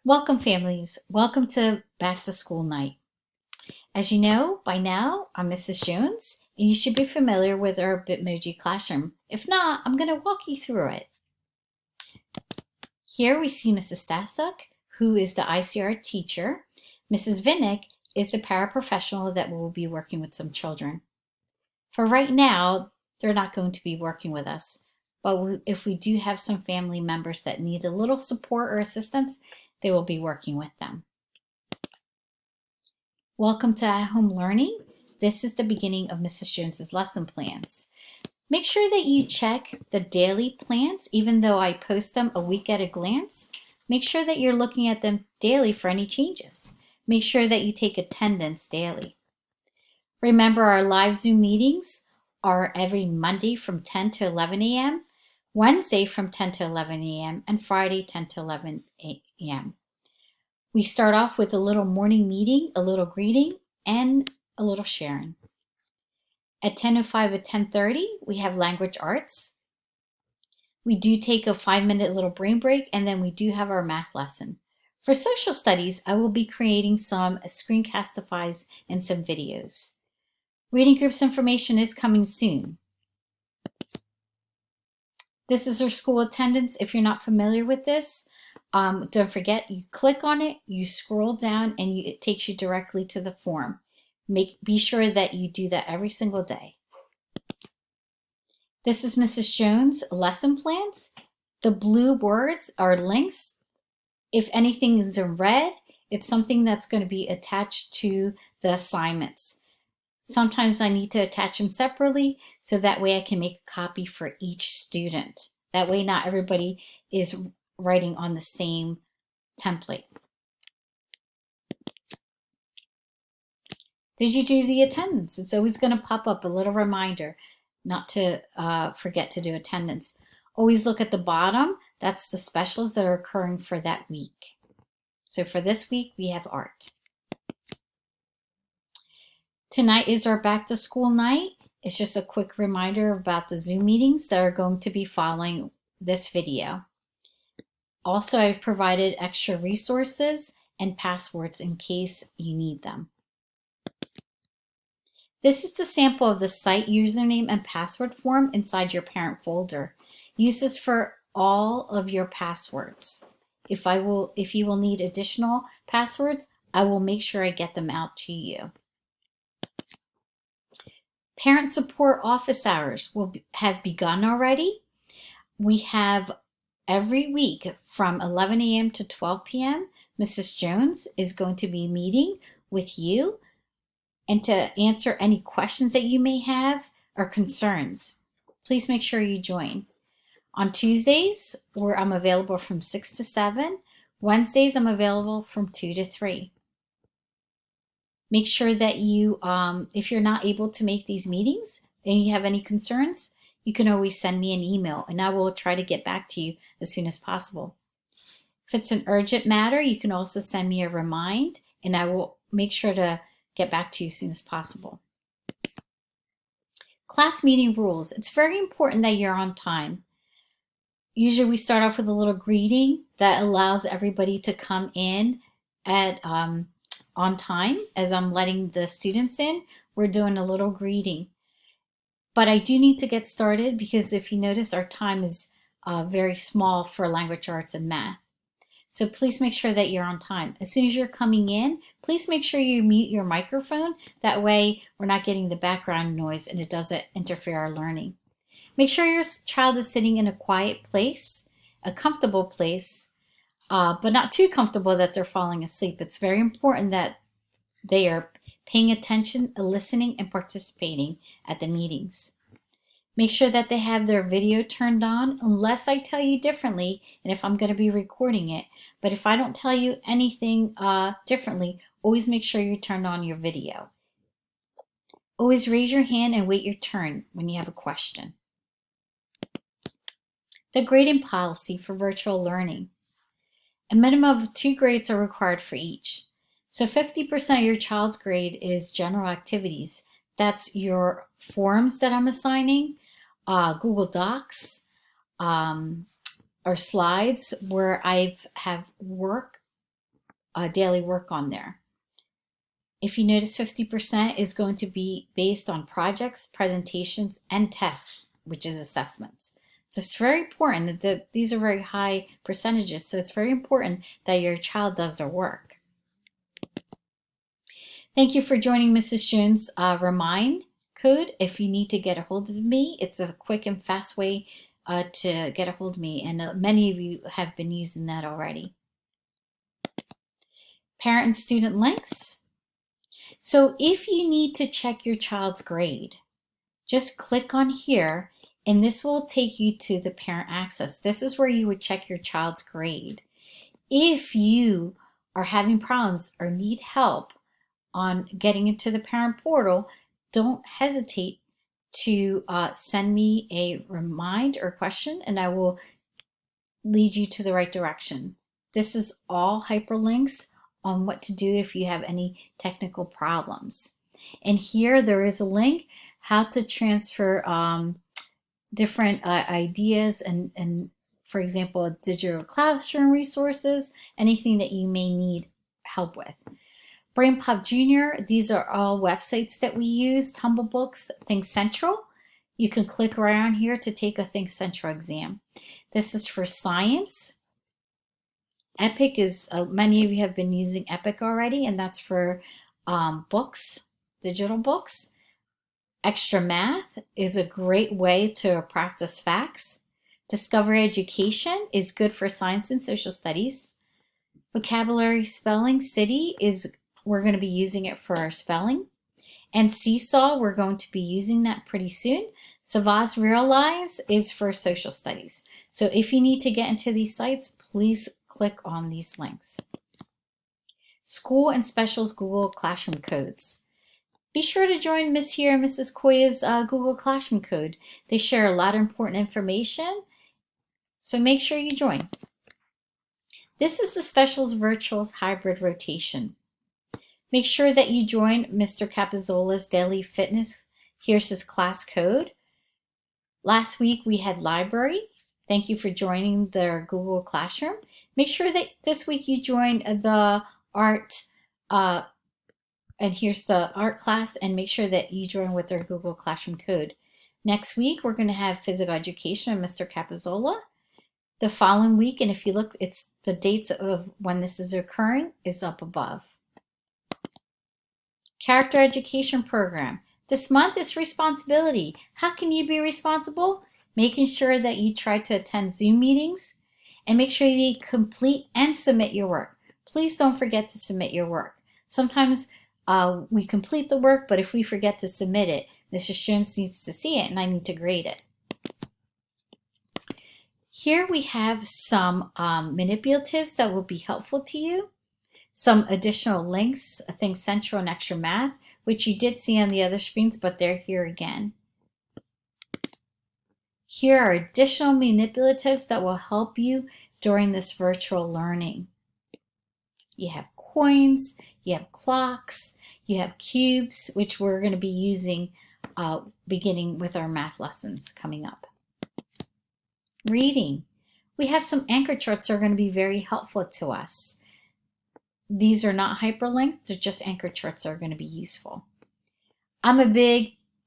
Welcome, families. Welcome to Back to School Night. As you know by now, I'm Mrs. Jones, and you should be familiar with our Bitmoji classroom. If not, I'm going to walk you through it. Here we see Mrs. Stasuk, who is the ICR teacher. Mrs. Vinnick is the paraprofessional that will be working with some children. For right now, they're not going to be working with us, but if we do have some family members that need a little support or assistance, they will be working with them. Welcome to At Home Learning. This is the beginning of Mrs. Jones's lesson plans. Make sure that you check the daily plans, even though I post them a week at a glance. Make sure that you're looking at them daily for any changes. Make sure that you take attendance daily. Remember, our live Zoom meetings are every Monday from 10 to 11 a.m., Wednesday from 10 to 11 a.m., and Friday 10 to 11 a.m. We start off with a little morning meeting, a little greeting, and a little sharing. At 10:05 at 10:30, we have language arts. We do take a 5-minute little brain break, and then we do have our math lesson. For social studies, I will be creating some screencastifies and some videos. Reading groups information is coming soon. This is our school attendance. If you're not familiar with this, don't forget, you click on it, you scroll down, and it takes you directly to the form. Be sure that you do that every single day. This is Mrs. Jones' lesson plans. The blue words are links. If anything is in red, it's something that's going to be attached to the assignments. Sometimes I need to attach them separately so that way I can make a copy for each student. That way not everybody is writing on the same template. Did you do the attendance? It's always going to pop up a little reminder not to forget to do attendance. Always look at the bottom. That's the specials that are occurring for that week. So for this week, we have art. Tonight is our back to school night. It's just a quick reminder about the Zoom meetings that are going to be following this video. Also, I've provided extra resources and passwords in case you need them. This is the sample of the site username and password form inside your parent folder. Use this for all of your passwords. If you will need additional passwords, I will make sure I get them out to you. Parent support office hours have begun already. We have every week from 11 a.m. to 12 p.m. Mrs. Jones is going to be meeting with you and to answer any questions that you may have or concerns. Please make sure you join. On Tuesdays, where I'm available from 6 to 7. Wednesdays, I'm available from 2 to 3. Make sure that you, if you're not able to make these meetings and you have any concerns, you can always send me an email and I will try to get back to you as soon as possible. If it's an urgent matter, you can also send me a remind and I will make sure to get back to you as soon as possible. Class meeting rules. It's very important that you're on time. Usually we start off with a little greeting that allows everybody to come in at on time. As I'm letting the students in, we're doing a little greeting. But I do need to get started because if you notice, our time is very small for language arts and math. So please make sure that you're on time. As soon as you're coming in, please make sure you mute your microphone. That way we're not getting the background noise and it doesn't interfere our learning. Make sure your child is sitting in a quiet place, a comfortable place, but not too comfortable that they're falling asleep. It's very important that they are paying attention, listening, and participating at the meetings. Make sure that they have their video turned on unless I tell you differently and if I'm going to be recording it. But if I don't tell you anything differently, always make sure you turn on your video. Always raise your hand and wait your turn when you have a question. The grading policy for virtual learning. A minimum of 2 grades are required for each. So 50% of your child's grade is general activities. That's your forms that I'm assigning, Google Docs, or slides where I have work daily work on there. If you notice, 50% is going to be based on projects, presentations, and tests, which is assessments. So it's very important that these are very high percentages. So it's very important that your child does their work. Thank you for joining Mrs. Jones' Remind code. If you need to get a hold of me, it's a quick and fast way to get a hold of me. And many of you have been using that already. Parent and student links. So if you need to check your child's grade, just click on here and this will take you to the parent access. This is where you would check your child's grade. If you are having problems or need help on getting into the parent portal, don't hesitate to send me a remind or question and I will lead you to the right direction. This is all hyperlinks on what to do if you have any technical problems. And here there is a link how to transfer different ideas and for example, digital classroom resources, anything that you may need help with. BrainPop Junior, these are all websites that we use, Tumble Books, Think Central. You can click around here to take a Think Central exam. This is for science. Epic is, many of you have been using Epic already, and that's for books, digital books. Extra Math is a great way to practice facts. Discovery Education is good for science and social studies. Vocabulary Spelling City is, we're going to be using it for our spelling. And Seesaw, we're going to be using that pretty soon. Savaz Realize is for social studies. So if you need to get into these sites, please click on these links. School and Specials Google Classroom Codes. Be sure to join Miss here and Mrs. Koya's Google Classroom Code. They share a lot of important information, so make sure you join. This is the Specials Virtuals Hybrid Rotation. Make sure that you join Mr. Capizzola's Daily Fitness. Here's his class code. Last week we had library. Thank you for joining the Google Classroom. Make sure that this week you join the art, and here's the art class, and make sure that you join with their Google Classroom code. Next week we're going to have physical education and Mr. Capizzola. The following week, and if you look, it's the dates of when this is occurring is up above. Character Education Program. This month is responsibility. How can you be responsible? Making sure that you try to attend Zoom meetings and make sure you complete and submit your work. Please don't forget to submit your work. Sometimes we complete the work, but if we forget to submit it, Mrs. Jones needs to see it and I need to grade it. Here we have some manipulatives that will be helpful to you. Some additional links, Think Central and Extra Math, which you did see on the other screens, but they're here again. Here are additional manipulatives that will help you during this virtual learning. You have coins, you have clocks, you have cubes, which we're going to be using beginning with our math lessons coming up. Reading. We have some anchor charts that are going to be very helpful to us. These are not hyperlinked, they're just anchor charts that are going to be useful. I'm a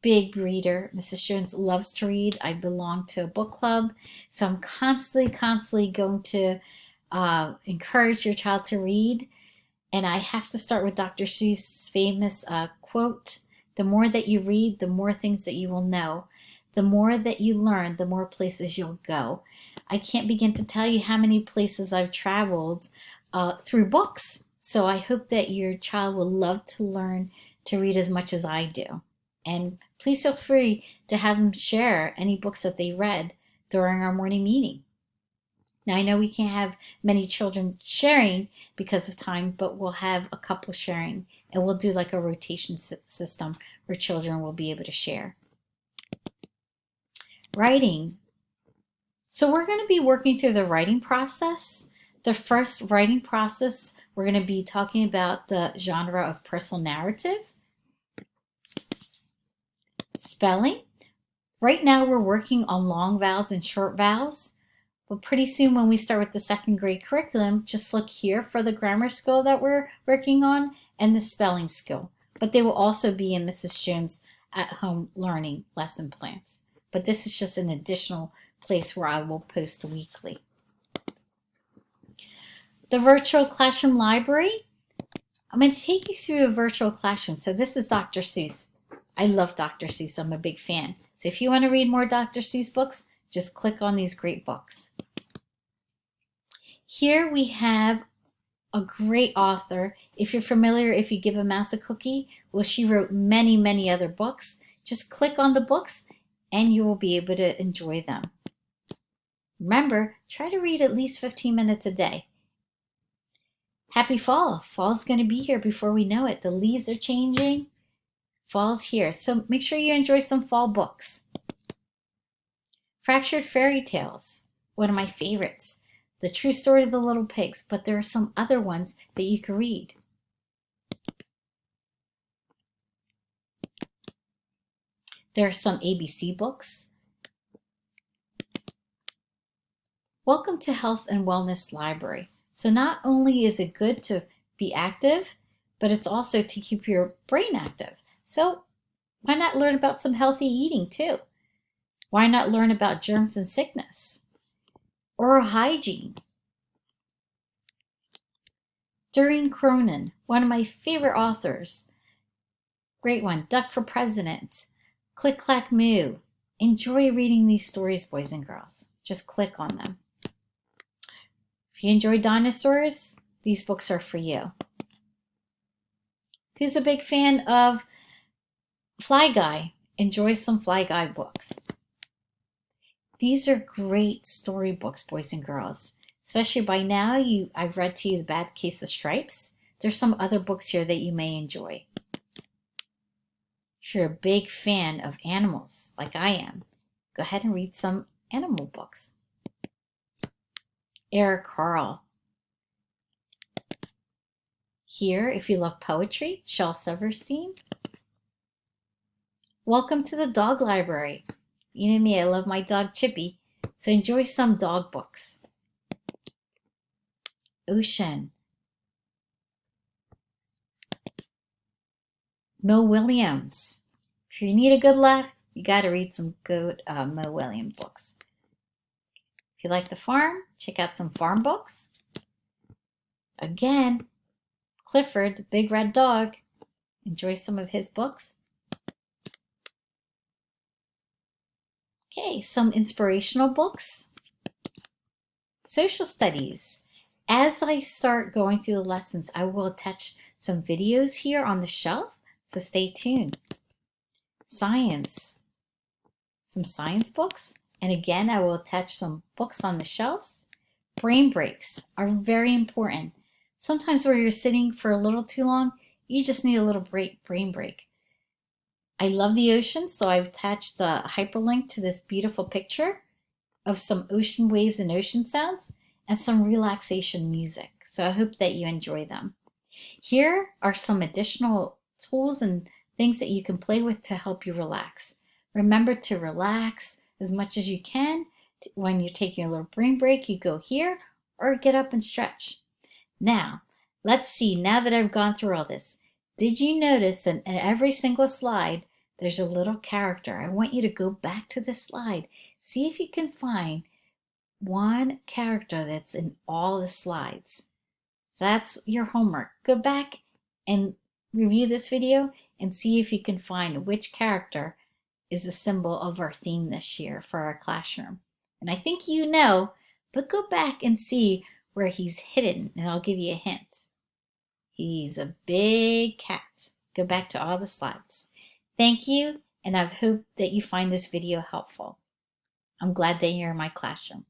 big reader. Mrs. Jones loves to read. I belong to a book club, so I'm constantly going to encourage your child to read. And I have to start with Dr. Seuss' famous quote, the more that you read, the more things that you will know. The more that you learn, the more places you'll go. I can't begin to tell you how many places I've traveled through books. So I hope that your child will love to learn to read as much as I do. And please feel free to have them share any books that they read during our morning meeting. Now I know we can't have many children sharing because of time, but we'll have a couple sharing and we'll do like a rotation system where children will be able to share. Writing. So we're going to be working through the writing process. The first writing process, we're going to be talking about the genre of personal narrative. Spelling. Right now we're working on long vowels and short vowels. But pretty soon when we start with the second grade curriculum, just look here for the grammar skill that we're working on and the spelling skill. But they will also be in Mrs. Jones' at-home learning lesson plans. But this is just an additional place where I will post weekly. The virtual classroom library. I'm going to take you through a virtual classroom. So this is Dr. Seuss. I love Dr. Seuss. I'm a big fan. So if you want to read more Dr. Seuss books, just click on these great books. Here we have a great author. If you're familiar, If You Give a Mouse a Cookie, well, she wrote many, many other books. Just click on the books and you will be able to enjoy them. Remember, try to read at least 15 minutes a day. Happy fall. Fall's going to be here before we know it. The leaves are changing. Fall's here. So make sure you enjoy some fall books. Fractured Fairy Tales, one of my favorites. The True Story of the Little Pigs, but there are some other ones that you can read. There are some ABC books. Welcome to Health and Wellness Library. So not only is it good to be active, but it's also to keep your brain active. So why not learn about some healthy eating too? Why not learn about germs and sickness? Oral hygiene. Doreen Cronin, one of my favorite authors. Great one. Duck for President. Click Clack Moo. Enjoy reading these stories, boys and girls. Just click on them. If you enjoy dinosaurs, these books are for you. Who's a big fan of Fly Guy? Enjoy some Fly Guy books. These are great storybooks, boys and girls. Especially by now, I've read to you The Bad Case of Stripes. There's some other books here that you may enjoy. If you're a big fan of animals, like I am, go ahead and read some animal books. Eric Carle. Here, if you love poetry, Shel Silverstein. Welcome to the Dog Library. You know me, I love my dog Chippy, so enjoy some dog books. Ocean. Mo Williams. If you need a good laugh, you got to read some good Mo Williams books. If you like the farm, check out some farm books. Again, Clifford, the big red dog. Enjoy some of his books. Okay, some inspirational books. Social studies. As I start going through the lessons, I will attach some videos here on the shelf, so stay tuned. Science. Some science books. And again, I will attach some books on the shelves. Brain breaks are very important. Sometimes where you're sitting for a little too long, you just need a little brain break. I love the ocean, so I've attached a hyperlink to this beautiful picture of some ocean waves and ocean sounds and some relaxation music. So I hope that you enjoy them. Here are some additional tools and things that you can play with to help you relax. Remember to relax as much as you can. When you're taking a little brain break, you go here or get up and stretch. Now, let's see, now that I've gone through all this, did you notice in every single slide, there's a little character? I want you to go back to the slide. See if you can find one character that's in all the slides. So that's your homework. Go back and review this video and see if you can find which character is the symbol of our theme this year for our classroom. And I think you know, but go back and see where he's hidden, and I'll give you a hint. He's a big cat. Go back to all the slides. Thank you, and I hope that you find this video helpful. I'm glad that you're in my classroom.